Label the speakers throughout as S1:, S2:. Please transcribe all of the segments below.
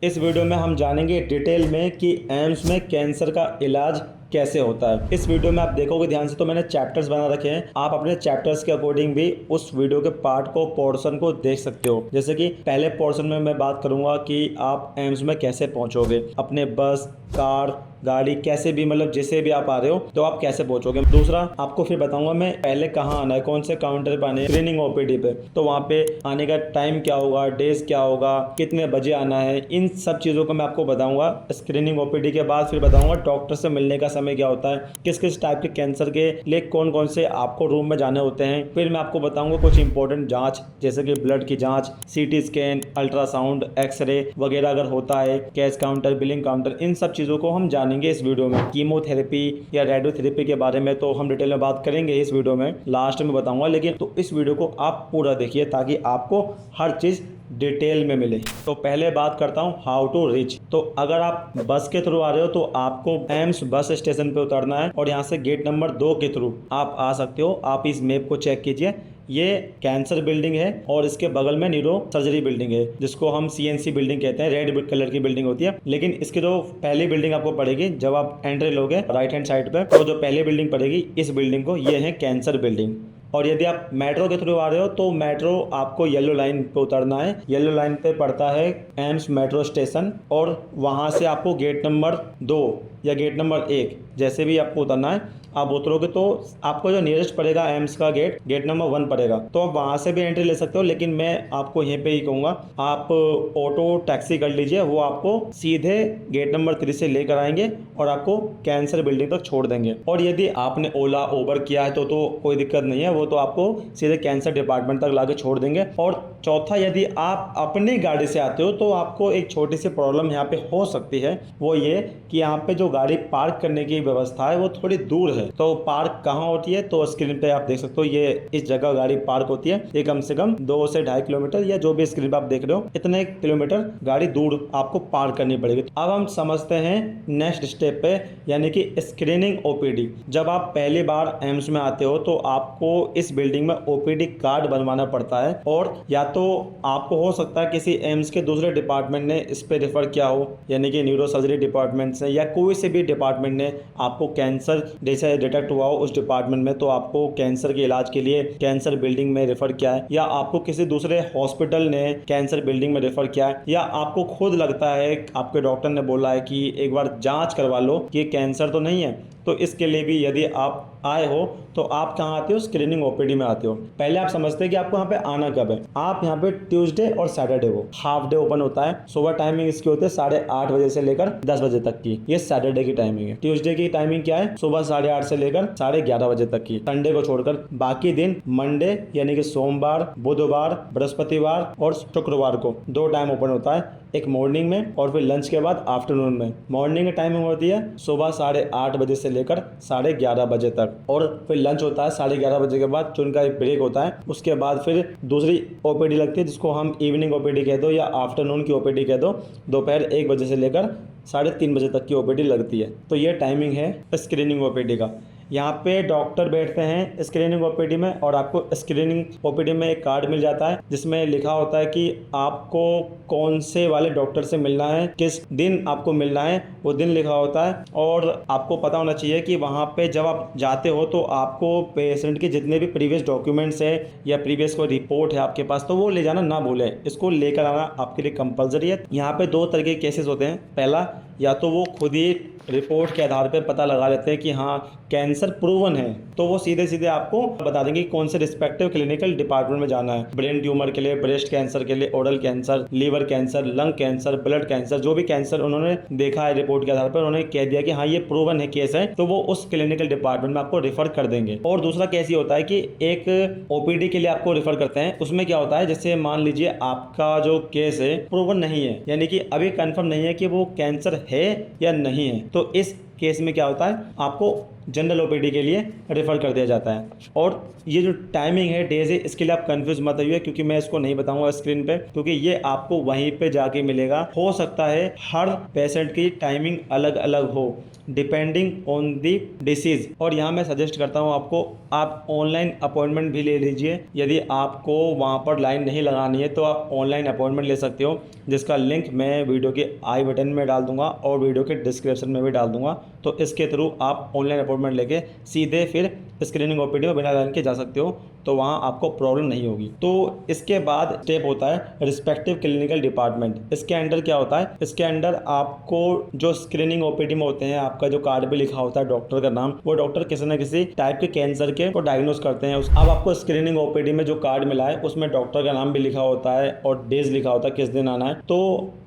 S1: इस वीडियो में हम जानेंगे डिटेल में कि एम्स में कैंसर का इलाज कैसे होता है। इस वीडियो में आप देखोगे ध्यान से तो मैंने चैप्टर्स बना रखे हैं। आप अपने चैप्टर्स के अकॉर्डिंग भी उस वीडियो के पार्ट को पोर्शन को देख सकते हो। जैसे कि पहले पोर्शन में मैं बात करूंगा कि आप एम्स में कैसे पहुंचोगे, अपने बस, कार, गाड़ी, कैसे भी मतलब जैसे भी आप आ रहे हो तो आप कैसे पहुंचोगे। दूसरा आपको फिर बताऊंगा मैं पहले कहाँ आना है, कौन से काउंटर पे आना है, स्क्रीनिंग ओपीडी पे, तो वहाँ पे आने का टाइम क्या होगा, डेज क्या होगा, कितने बजे आना है, इन सब चीज़ों को मैं आपको बताऊंगा। स्क्रीनिंग ओपीडी के बाद फिर बताऊंगा डॉक्टर से मिलने का समय क्या होता है, किस किस टाइप के कैंसर के लिए कौन कौन से आपको रूम में जाने होते हैं। फिर मैं आपको बताऊंगा कुछ इंपॉर्टेंट जांच जैसे कि ब्लड की जांच, सीटी स्कैन, अल्ट्रासाउंड, एक्सरे वगैरह अगर होता है, कैश काउंटर, बिलिंग काउंटर, इन सब चीज़ों को हम जानेंगे इस वीडियो में। कीमोथेरेपी या रेडियोथेरेपी के बारे में तो हम डिटेल में बात करेंगे इस वीडियो में, लास्ट में बताऊंगा। लेकिन तो इस वीडियो को आप पूरा देखिए ताकि आपको हर चीज़ डिटेल में मिले। तो पहले बात करता हूँ हाउ टू रीच। तो अगर आप बस के थ्रू आ रहे हो तो आपको एम्स बस स्टेशन पे उतरना है और यहाँ से गेट नंबर 2 के थ्रू आप आ सकते हो। आप इस मैप को चेक कीजिए, ये कैंसर बिल्डिंग है और इसके बगल में न्यूरो सर्जरी बिल्डिंग है जिसको हम सीएनसी बिल्डिंग कहते हैं। रेड कलर की बिल्डिंग होती है। लेकिन इसकी जो पहली बिल्डिंग आपको पड़ेगी जब आप एंट्री लोगे राइट हैंड साइड पे, तो जो पहली बिल्डिंग पड़ेगी इस बिल्डिंग को, ये है कैंसर बिल्डिंग। और यदि आप मेट्रो के थ्रू आ रहे हो तो मेट्रो आपको येलो लाइन पे उतरना है। येलो लाइन पे पड़ता है एम्स मेट्रो स्टेशन और वहाँ से आपको गेट नंबर 2 या गेट नंबर 1 जैसे भी आपको उतरना है। आप उतरोगे तो आपको जो नियरेस्ट पड़ेगा एम्स का गेट नंबर 1 पड़ेगा, तो आप वहाँ से भी एंट्री ले सकते हो। लेकिन मैं आपको यहीं पे ही कहूँगा आप ऑटो टैक्सी कर लीजिए, वो आपको सीधे गेट नंबर 3 से लेकर आएंगे और आपको कैंसर बिल्डिंग तक छोड़ देंगे। और यदि आपने ओला उबर किया है तो कोई दिक्कत नहीं है, वो तो आपको सीधे कैंसर डिपार्टमेंट तक लाके छोड़ देंगे। और चौथा, यदि आप अपनी गाड़ी से आते हो तो आपको एक छोटी सी प्रॉब्लम यहाँ पे हो सकती है, वो ये कि यहाँ पे जो गाड़ी पार्क करने की व्यवस्था है वो थोड़ी दूर है। तो पार्क कहाँ होती है तो स्क्रीन पे आप देख सकते हो, ये इस जगह गाड़ी पार्क होती है। ये कम से कम 2 से 2.5 किलोमीटर या जो भी स्क्रीन पे आप देख रहे हो इतने किलोमीटर गाड़ी दूर आपको पार्क करनी पड़ेगी। अब हम समझते हैं नेक्स्ट स्टेप पे, यानी कि स्क्रीनिंग ओपीडी। जब आप पहली बार एम्स में आते हो तो आपको इस बिल्डिंग में ओपीडी कार्ड बनवाना पड़ता है। और या तो आपको हो सकता है किसी एम्स के दूसरे डिपार्टमेंट ने इस पे रेफर किया हो, यानी कि न्यूरो सर्जरी डिपार्टमेंट से या कोई से भी डिपार्टमेंट ने आपको कैंसर जैसे डिटेक्ट हुआ हो उस डिपार्टमेंट में, तो आपको कैंसर के इलाज के लिए कैंसर बिल्डिंग में रेफर किया है, या आपको किसी दूसरे हॉस्पिटल ने कैंसर बिल्डिंग में रेफर किया है, या आपको खुद लगता है आपके डॉक्टर ने बोला है कि एक बार जांच करवा लो कि कैंसर तो नहीं है, तो इसके लिए भी यदि आप आए हो तो आप कहाँ आते हो, स्क्रीनिंग ओपीडी में आते हो। पहले आप समझते हैं कि आपको यहाँ पे आना कब है। आप यहाँ पे ट्यूसडे और सैटरडे को हाफ डे ओपन होता है। सुबह टाइमिंग इसकी होती है 8:30 बजे से लेकर 10 बजे तक की। ये सैटरडे की टाइमिंग है। ट्यूसडे की टाइमिंग क्या है, सुबह 8:30 से लेकर 11:30 बजे तक की। संडे को छोड़कर बाकी दिन मंडे यानी कि सोमवार, बुधवार, बृहस्पतिवार और शुक्रवार को 2 टाइम ओपन होता है, एक मॉर्निंग में और फिर लंच के बाद आफ्टरनून में। मॉर्निंग की टाइमिंग होती है सुबह 8:30 बजे से लेकर 11:30 बजे तक, और फिर लंच होता है 11:30 बजे के बाद, जो उनका एक ब्रेक होता है। उसके बाद फिर दूसरी ओपीडी लगती है जिसको हम इवनिंग ओपीडी कह दो या आफ्टरनून की ओपीडी कह दो। दोपहर 1 बजे से लेकर 3:30 बजे तक की ओपीडी लगती है। तो ये टाइमिंग है स्क्रीनिंग ओपीडी का। यहाँ पे डॉक्टर बैठते हैं स्क्रीनिंग ओपीडी में और आपको स्क्रीनिंग ओपीडी में एक कार्ड मिल जाता है जिसमें लिखा होता है कि आपको कौन से वाले डॉक्टर से मिलना है, किस दिन आपको मिलना है, वो दिन लिखा होता है। और आपको पता होना चाहिए कि वहाँ पे जब आप जाते हो तो आपको पेशेंट के जितने भी प्रीवियस डॉक्यूमेंट्स है या प्रीवियस कोई रिपोर्ट है आपके पास, तो वो ले जाना ना भूलें। इसको लेकर आना आपके लिए कंपलसरी है। यहाँ पे 2 तरह के केसेस होते हैं। पहला, या तो वो खुद ही रिपोर्ट के आधार पर पता लगा लेते हैं कि हाँ कैंसर प्रूवन है, तो वो सीधे सीधे आपको बता देंगे कौन से रिस्पेक्टिव क्लिनिकल डिपार्टमेंट में जाना है। ब्रेन ट्यूमर के लिए, ब्रेस्ट कैंसर के लिए, oral cancer, liver cancer, lung cancer, blood cancer, जो भी कैंसर उन्होंने देखा है रिपोर्ट के आधार पर, उन्होंने कह दिया कि हाँ ये प्रूवन है केस है, तो वो उस क्लिनिकल डिपार्टमेंट में आपको रेफर कर देंगे। और दूसरा केस ये होता है कि एक ओपीडी के लिए आपको रेफर करते हैं। उसमें क्या होता है, जैसे मान लीजिए आपका जो केस है प्रूवन नहीं है, यानी कि अभी कंफर्म नहीं है कि वो कैंसर है या नहीं है, तो इस केस में क्या होता है, आपको जनरल ओपीडी के लिए रेफ़र कर दिया जाता है। और ये जो टाइमिंग है डेज है, इसके लिए आप कंफ्यूज मत होइए, क्योंकि मैं इसको नहीं बताऊंगा स्क्रीन पे, क्योंकि ये आपको वहीं पे जाके मिलेगा। हो सकता है हर पेशेंट की टाइमिंग अलग अलग हो डिपेंडिंग ऑन दी डिसीज़। और यहाँ मैं सजेस्ट करता हूँ आपको, आप ऑनलाइन अपॉइंटमेंट भी ले लीजिए। यदि आपको वहाँ पर लाइन नहीं लगानी है तो आप ऑनलाइन अपॉइंटमेंट ले सकते हो, जिसका लिंक मैं वीडियो के आई बटन में डाल दूंगा और वीडियो के डिस्क्रिप्शन में भी डाल दूंगा। तो इसके थ्रू आप ऑनलाइन अपॉइंटमेंट लेके सीधे फिर स्क्रीनिंग ओपीडी में बिना लाइन के जा सकते हो, तो वहाँ आपको प्रॉब्लम नहीं होगी। तो इसके बाद स्टेप होता है रिस्पेक्टिव क्लिनिकल डिपार्टमेंट। इसके अंडर क्या होता है, इसके अंडर आपको जो स्क्रीनिंग ओपीडी में होते हैं, आपका जो कार्ड पे लिखा होता है डॉक्टर का नाम, वो डॉक्टर किसी न किसी टाइप के कैंसर के को डायग्नोज करते हैं। अब आपको स्क्रीनिंग ओपीडी में जो कार्ड मिला है उसमें डॉक्टर का नाम भी लिखा होता है और डेज लिखा होता है किस दिन आना है। तो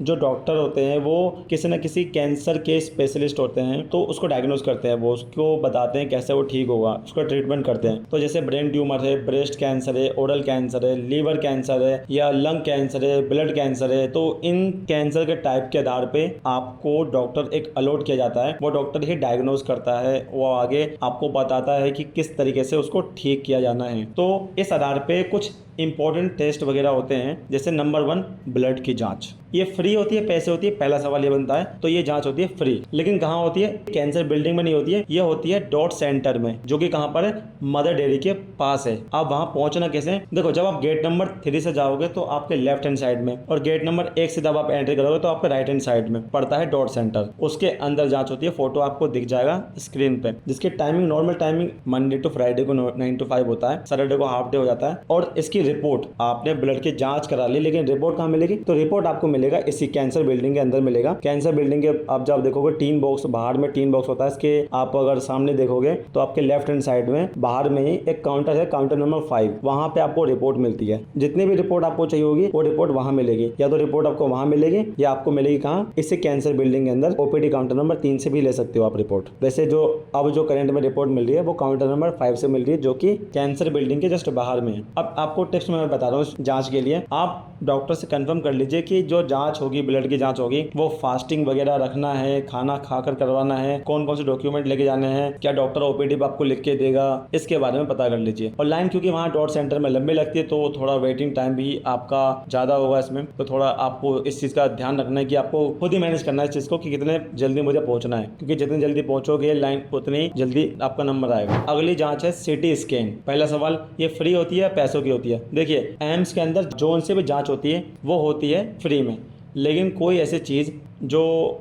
S1: जो डॉक्टर होते हैं वो किसी न किसी कैंसर के स्पेशलिस्ट होते हैं, तो उसको डायग्नोज करते हैं, वो उसको बताते हैं कैसे वो ठीक होगा, उसका ट्रीटमेंट करते हैं। तो जैसे ब्रेन ट्यूमर है, ब्रेस्ट कैंसर है, ओरल कैंसर है, लीवर कैंसर है या लंग कैंसर है, ब्लड कैंसर है, तो इन कैंसर के टाइप के आधार पे आपको डॉक्टर एक अलॉट किया जाता है। वो डॉक्टर ही डायग्नोज करता है, वो आगे आपको बताता है कि किस तरीके से उसको ठीक किया जाना है। तो इस आधार पे कुछ इंपॉर्टेंट टेस्ट वगैरह होते हैं, जैसे नंबर 1 ब्लड की जांच। ये फ्री होती है, पैसे होती है। पहला सवाल ये बनता है, तो ये जांच होती है फ्री, लेकिन कहाँ होती है, कैंसर बिल्डिंग में नहीं होती है, ये होती है डॉट सेंटर में, जो कि कहाँ पर है, मदर डेयरी के पास है। आप वहाँ पहुँचना कैसे, देखो जब आप गेट नंबर 3 से जाओगे तो आपके लेफ्ट हैंड साइड में, और गेट नंबर 1 से जब आप एंट्री करोगे तो आपके राइट हैंड साइड में पड़ता है डॉट सेंटर। उसके अंदर जांच होती है, फोटो आपको दिख जाएगा स्क्रीन पे, जिसकी timing normal timing Monday to Friday को 9 to 5 होता है, सैटरडे को हाफ डे हो जाता है। और इसकी रिपोर्ट, आपने ब्लड की जांच करा ली, लेकिन रिपोर्ट कहाँ मिलेगी, तो रिपोर्ट आपको मिलेगा इसी कैंसर बिल्डिंग के अंदर मिलेगा। कैंसर बिल्डिंग के आप जब देखोगे 3 बॉक्स, बाहर में 3 बॉक्स होता है, इसके आप अगर सामने देखोगे तो आपके लेफ्ट हैंड साइड में बाहर में ही एक काउंटर है, काउंटर नंबर 5, वहां पे आपको रिपोर्ट मिलती है। जितनी भी रिपोर्ट आपको चाहिए होगी वो रिपोर्ट वहां मिलेगी, या तो रिपोर्ट आपको वहां मिलेगी या आपको मिलेगी कहाँ, इसी कैंसर बिल्डिंग के अंदर ओपीडी काउंटर नंबर 3 से भी ले सकते हो आप रिपोर्ट। वैसे जो अब जो करंट में रिपोर्ट मिल रही है वो काउंटर नंबर 5 से मिल रही है, जो कि कैंसर बिल्डिंग के जस्ट बाहर में है। अब आपको टिप्स मैं बता रहा हूँ जांच के लिए, आप डॉक्टर से कंफर्म कर लीजिए कि जो जांच होगी, ब्लड की जांच होगी, वो फास्टिंग वगैरह रखना है, खाना खाकर करवाना है, कौन कौन से डॉक्यूमेंट लेके जाने हैं, क्या डॉक्टर ओपीडी आपको लिख के देगा, इसके बारे में पता कर लीजिए। और लाइन क्योंकि वहाँ डॉट सेंटर में लंबी लगती है, तो थोड़ा वेटिंग टाइम भी आपका ज़्यादा होगा इसमें, तो थोड़ा आपको इस चीज़ का ध्यान रखना है कि आपको खुद ही मैनेज करना है इस चीज़ को कि कितने जल्दी मुझे पहुँचना है, क्योंकि जितनी जल्दी पहुँचोगे लाइन उतनी जल्दी आपका नंबर आएगा। अगली जाँच है सिटी स्कैन। पहला सवाल, ये फ्री होती है पैसों की होती है। देखिए एम्स के अंदर जोन से भी जाँच होती है, वो होती है फ्री में, लेकिन कोई ऐसी चीज़ जो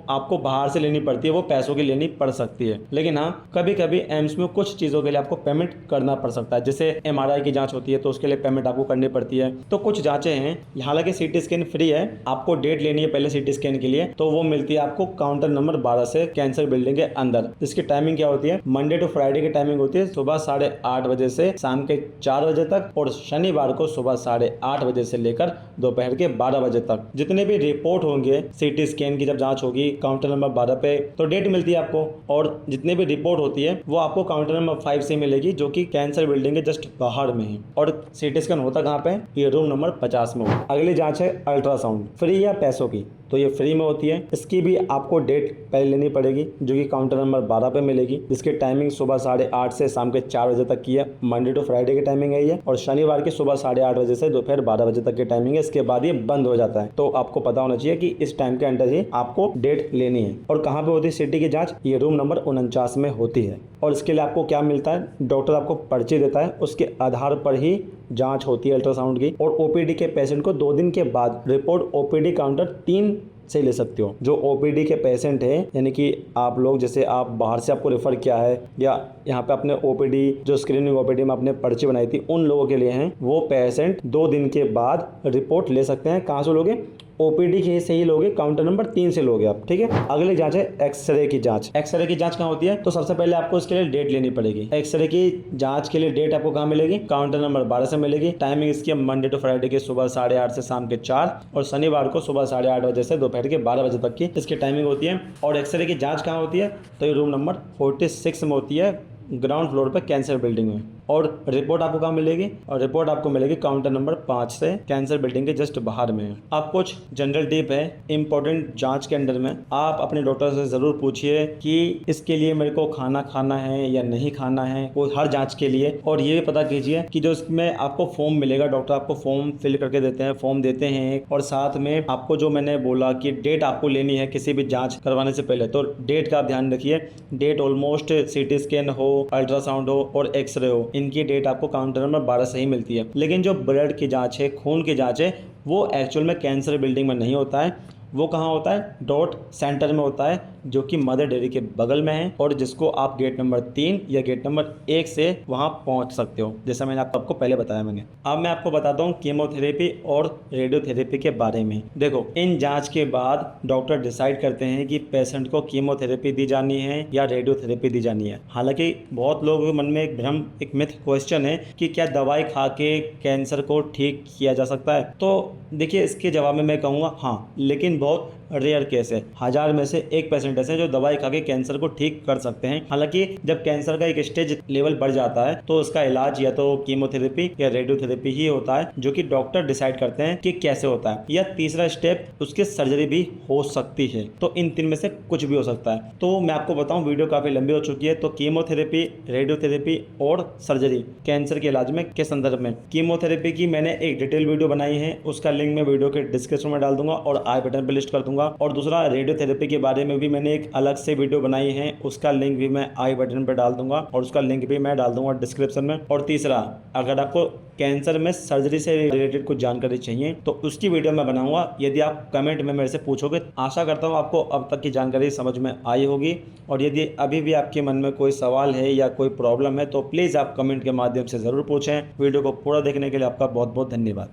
S1: आपको बाहर से लेनी पड़ती है वो पैसों की लेनी पड़ सकती है। लेकिन हाँ, कभी कभी एम्स में कुछ चीज़ों के लिए आपको पेमेंट करना पड़ सकता है, जैसे MRI की जांच होती है तो उसके लिए पेमेंट आपको करनी पड़ती है। तो कुछ जांचें हैं, हालांकि CT स्कैन फ्री है, आपको डेट लेनी है पहले CT स्कैन के लिए, तो वो मिलती है आपको काउंटर नंबर 12 से कैंसर बिल्डिंग के अंदर। जिसकी टाइमिंग क्या होती है, मंडे टू फ्राइडे की टाइमिंग होती है सुबह 8:30 बजे से शाम के 4 बजे तक, और शनिवार को सुबह 8:30 बजे से लेकर दोपहर के 12 बजे तक। जितने भी रिपोर्ट होंगे CT स्कैन की जब जाँच होगी काउंटर नंबर 12 पे, तो डेट मिलती है आपको, और जितने भी रिपोर्ट होती है वो आपको काउंटर नंबर 5 से मिलेगी, जो कि कैंसर बिल्डिंग के जस्ट बाहर में है। और CT स्कैन होता कहाँ पे, ये रूम नंबर 50 में होगा। अगली जांच है अल्ट्रासाउंड, फ्री या पैसों की, तो ये फ्री में होती है। इसकी भी आपको डेट पहले लेनी पड़ेगी, जो कि काउंटर नंबर 12 पे मिलेगी, जिसकी टाइमिंग सुबह 8:30 से शाम के 4 बजे तक की है। मंडे टू फ्राइडे की टाइमिंग है ये, और शनिवार की सुबह 8:30 बजे से दोपहर 12 बजे तक की टाइमिंग है। इसके बाद ये बंद हो जाता है, तो आपको पता होना चाहिए कि इस टाइम के अंदर ही आपको डेट लेनी है। और कहाँ पे होती है सिटी की जाँच, ये रूम नंबर 49 में होती है। और इसके लिए आपको क्या मिलता है, डॉक्टर आपको पर्ची देता है, उसके आधार पर ही जांच होती है अल्ट्रासाउंड की। और ओपीडी के पेशेंट को 2 दिन के बाद रिपोर्ट ओपीडी काउंटर 3 से ले सकते हो। जो ओपीडी के पेशेंट है, यानी कि आप लोग, जैसे आप बाहर से आपको रेफर किया है या यहाँ पे अपने ओपीडी जो स्क्रीनिंग ओपीडी में आपने पर्ची बनाई थी, उन लोगों के लिए हैं, वो पेशेंट 2 दिन के बाद रिपोर्ट ले सकते हैं। कहाँ से लोगे, ओपीडी के से ही लोगे, काउंटर नंबर 3 से लोगे आप, ठीक है। अगली जांच है एक्सरे की जांच। एक्सरे की जांच कहाँ होती है, तो सबसे पहले आपको इसके लिए डेट लेनी पड़ेगी। एक्सरे की जांच के लिए डेट आपको कहाँ मिलेगी, काउंटर नंबर 12 से मिलेगी। टाइमिंग इसकी मंडे टू फ्राइडे की सुबह 8:30 से शाम के 4, और शनिवार को सुबह 8:30 बजे से दोपहर के 12 बजे तक की इसकी टाइमिंग होती है। और एक्सरे की जाँच कहाँ होती है, तो ये रूम नंबर 46 में होती है, ग्राउंड फ्लोर पर कैंसर बिल्डिंग में। और रिपोर्ट आपको कहाँ मिलेगी, और रिपोर्ट आपको मिलेगी काउंटर नंबर 5 से, कैंसर बिल्डिंग के जस्ट बाहर में। अब कुछ जनरल टिप है इंपॉर्टेंट जांच के अंदर में, आप अपने डॉक्टर से जरूर पूछिए कि इसके लिए मेरे को खाना खाना है या नहीं खाना है, वो हर जांच के लिए। और ये भी पता कीजिए कि जो इसमें आपको फॉर्म मिलेगा, डॉक्टर आपको फॉर्म फिल करके देते हैं, फॉर्म देते हैं, और साथ में आपको जो मैंने बोला कि डेट आपको लेनी है किसी भी जांच करवाने से पहले, तो डेट का आप ध्यान रखिए। डेट ऑलमोस्ट सीटी स्कैन हो, अल्ट्रासाउंड हो और एक्सरे हो, इनकी डेट आपको काउंटर नंबर 12 से ही मिलती है। लेकिन जो ब्लड की जांच है, खून की जांच है, वो एक्चुअल में कैंसर बिल्डिंग में नहीं होता है, वो कहाँ होता है, डॉट सेंटर में होता है, जो कि मदर डेयरी के बगल में है, और जिसको आप गेट नंबर 3 या गेट नंबर 1 से वहाँ पहुँच सकते हो, जैसा मैंने आपको पहले बताया। अब मैं आपको बताता हूँ कीमोथेरेपी और रेडियोथेरेपी के बारे में। देखो, इन जांच के बाद डॉक्टर डिसाइड करते हैं कि पेशेंट को कीमोथेरेपी दी जानी है या रेडियोथेरेपी दी जानी है। हालांकि बहुत लोगों के मन में एक भ्रम, एक मिथ क्वेश्चन है कि क्या दवाई खा के कैंसर को ठीक किया जा सकता है। तो देखिए, इसके जवाब में मैं कहूँगा हाँ, लेकिन बहुत रेयर केस है। 1000 में से 1 पेशेंट ऐसे हैं जो दवाई खा के कैंसर को ठीक कर सकते हैं। हालांकि जब कैंसर का एक स्टेज लेवल बढ़ जाता है तो उसका इलाज या तो कीमोथेरेपी या रेडियोथेरेपी ही होता है, जो कि डॉक्टर डिसाइड करते हैं कि कैसे होता है। या तीसरा स्टेप उसकी सर्जरी भी हो सकती है। तो इन 3 में से कुछ भी हो सकता है। तो मैं आपको बताऊं, वीडियो काफ़ी लंबी हो चुकी है, तो कीमोथेरेपी, रेडियोथेरेपी और सर्जरी कैंसर के इलाज में के संदर्भ में कीमोथेरेपी की मैंने एक डिटेल वीडियो बनाई है, उसका लिंक मैं वीडियो के डिस्क्रिप्शन में डाल दूंगा और आई बटन पर लिस्ट कर दूंगा। और दूसरा, रेडियोथेरेपी के बारे में भी मैंने एक अलग से वीडियो बनाई है, उसका लिंक भी मैं आई बटन पर डाल दूंगा और उसका लिंक भी मैं डाल दूंगा डिस्क्रिप्शन में। और तीसरा, अगर आपको कैंसर में सर्जरी से रिलेटेड कुछ जानकारी चाहिए तो उसकी वीडियो मैं बनाऊंगा, यदि आप कमेंट में मेरे से पूछोगे। आशा करता हूँ आपको अब तक की जानकारी समझ में आई होगी, और यदि अभी भी आपके मन में कोई सवाल है या कोई प्रॉब्लम है तो प्लीज़ आप कमेंट के माध्यम से ज़रूर पूछें। वीडियो को पूरा देखने के लिए आपका बहुत बहुत धन्यवाद।